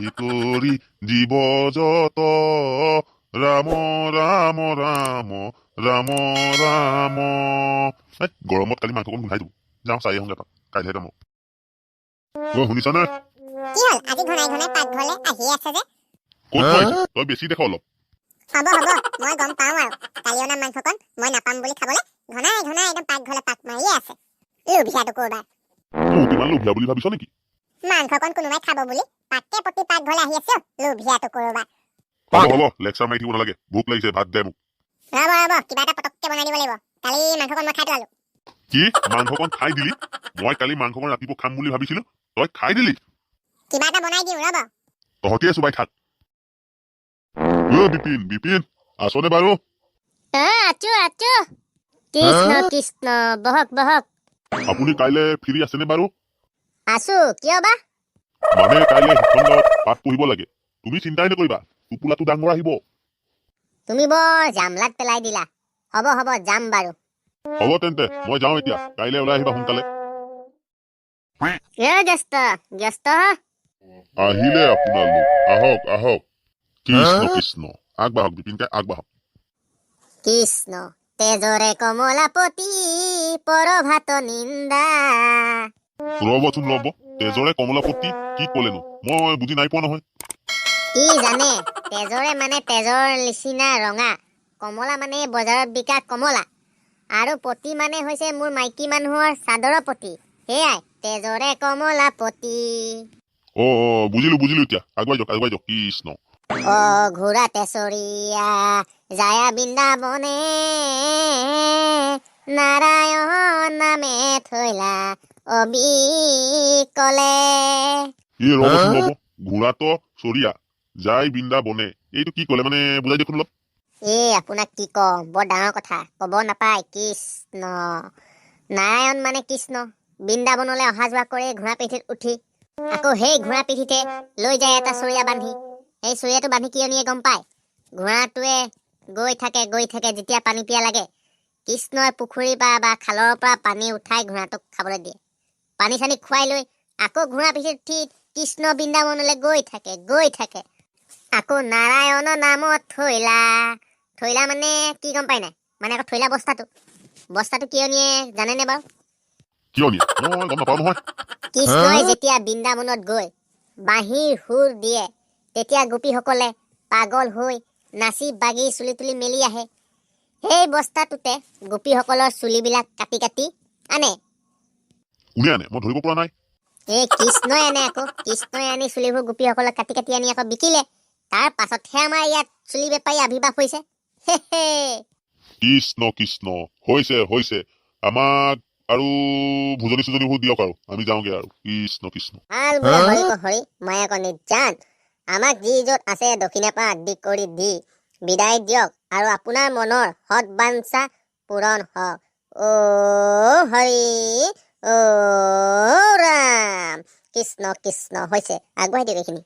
আদি কৰি জীৱ যত ৰাম ৰাম ৰাম ৰাম ৰাম। গৰমত কালি মাংসকণ গোন্ধাই দিওঁ, যাওঁ চাই আহোঁগে তাত, কাইলৈহে যাম। শুনিছানে? কি হল আজি ঘনাই ঘনাই পাকঘৰলে আহি আছে যে? ক'ত পাইছো, তই বেছি দেখ অলপ। হ'ব হ'ব, মই গম পাওঁ আৰু কালি অনা মাংসকণ মই নাপাম বুলি খাবলৈ ঘনাই ঘনাই একদম পাকঘৰলে পাক মাৰিয়ে আছে। লোভিয়াটো কৰবাৰ। কিমান লোভিয়া বুলি ভাবিছ নেকি? মাংসকণ কোনোবাই খাব বুলি পাকে প্ৰতি পাকঘৰলে আহি আছে। লোভিয়াটো কৰবাৰ। হ'ব হ'ব, লেকচাৰ মাৰি থাকিব নালাগে, ভোক লাগিছে, ভাত দে মোক। ৰ'ব কিবা এটা পটককে বনাই দিব লাগিব। কালি মাংসকণ মই খাই পেলালো। কি মাংসকণ খাই দিলি? মই কালি মাংসকণ ৰাতিপুৱা খাম বুলি ভাবিছিলো, তই খাই দিলি। কিবা এটা বনাই দিওঁ ৰ'ব। তহঁতিয়ে চোবাই থাক। বিপিন বিপিন আছনে বাৰু? আছো আছো। কৃষ্ণ কৃষ্ণ, বহক বহক। আপুনি কাইলে ফ্ৰী আছেনে বাৰু? আছো, কিয় বা? মানে কাইলে শিক্ষণত পাঠ পঢ়িব লাগে, তুমি চিন্তাই নকৰিবা, টোপোলাটো ডাঙৰ আহিব। তুমি বৰ জামলাত পেলাই দিলা। হ'ব হ'ব, যাম বাৰু। হ'ব তেন্তে মই যাওঁ এতিয়া, কাইলে ওলাই আহিবা সোনকালে। ব্যস্ত আহিলে আপোনালোক, আহক আহক। কৃষ্ণ কৃষ্ণ, আগবাঢ়ক বিপিনকে, আগবাঢ়ক। কৃষ্ণ তেজৰে কমলাপতি পৰভাত নিন্দা। ৰ'বচোন ৰ'ব, তেজৰে কমলাপতি কি ক'লেনো? মই বুজি নাই পোৱা নহয়। কি জানে, তেজৰে মানে তেজৰ নিচিনা ৰঙা, কমলা মানে বজাৰত বিকা কমলা, আৰু পতি মানে হৈছে মোৰ মাইকী মানুহৰ চাদৰৰ পতি। সেয়াই তেজৰে কমলাপতি। বুজিলো এতিয়া, আগুৱাই যাওক কৃষ্ণ। ঘোঁৰা তেচৰীয়া যায় বৃন্দাবনে, নাৰায়ণ নামে থৈলা অবিকলে। ৰ'বচোন ৰ'ব, ঘোঁৰাটো চৰিয়া যাই বৃন্দাবনে, এইটো কি ক'লে মানে বুজাই দেখোন অলপ। আপোনাক কি কম, বৰ ডাঙৰ কথা, ক'ব নাপায়। কৃষ্ণ নাৰায়ণ মানে কৃষ্ণ, বৃন্দাবনলৈ অহা যোৱা কৰে ঘোঁৰা পিঠিত উঠি, আকৌ সেই ঘোঁৰা পিঠিতে লৈ যায় এটা চৰিয়া বান্ধি। সেই চৰিয়াটো বান্ধি কিয় নিয়ে গম পায়? ঘোঁৰাটোৱে গৈ থাকে, যেতিয়া পানী পিয়া লাগে কৃষ্ণই পুখুৰীৰ পৰা বা খালৰ পৰা পানী উঠাই ঘোঁৰাটোক খাবলৈ দিয়ে। পানী চানী খুৱাই লৈ আকৌ ঘোঁৰা পিঠিত উঠি কৃষ্ণ বৃন্দাবনলৈ গৈ থাকে। আকৌ নাৰায়ণৰ নামত থৈলা মানে কি গম পাই নাই? মানে আকৌ থৈলা বস্তাটো কিয় নিয়ে জানেনে বাৰু? কিয় নিয়ে? মই গম নাপাওঁ নহয়। কৃষ্ণই যেতিয়া বৃন্দাবনত গৈ বাঁহীৰ সুৰ দিয়ে, তেতিয়া গোপীসকলে পাগল হৈ নাচি বাগি চুলি তুলি মেলি আহে। সেই বস্তাটোতে গোপীসকলৰ চুলিবিলাক কাটি আনে। কোনে আনে? মই ধৰিব পৰা নাই। কৃষ্ণই আনে আকৌ। কৃষ্ণই আনি চুলিবোৰ গোপীসকলক কাটি আনি আকৌ বিকিলে। তাৰ পাছতহে আমাৰ ইয়াত চুলি বেপাৰী আৱিৰ্ভাৱ হৈছে। কৃষ্ণ কৃষ্ণ, হৈছে আমাক আৰু ভোজনী চোজনীবোৰ দিয়ক আৰু আমি যাওঁগে আৰু। কৃষ্ণ কৃষ্ণ। ভাল বোলে হৰি মায়াক নিৰ্যান, আমাক যি য'ত আছে দক্ষিণাপা আদি কৰি দি বিদায় দিয়ক, আৰু আপোনাৰ মনৰ সৎ বাঞ্ছা পূৰণ হওক। হৰি ৰাম। কৃষ্ণ কৃষ্ণ, হৈছে, আগুৱাই দিয়ক এইখিনি।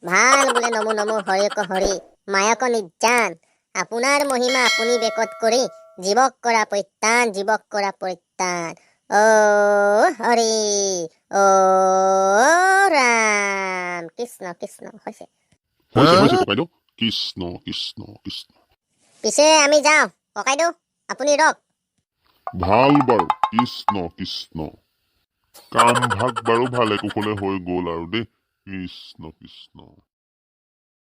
ভাল বোলে নমো হৰি মায়াক নিৰ্যান, আপোনাৰ মহিমা আপুনি বেকত কৰি জীৱক কৰা পৰিত্ৰাণ। হৰি ৰাম। কৃষ্ণ কৃষ্ণ, হৈছে ককাইদেউ। কৃষ্ণ কৃষ্ণ কৃষ্ণ। পিছে আমি যাওঁ ককাইদেউ, আপুনি ৰওক। ভাল বাৰু, কৃষ্ণ কৃষ্ণ। কাম ভাগ বাৰু ভালে কুশলে হৈ গ'ল আৰু দেই। কৃষ্ণ কৃষ্ণ।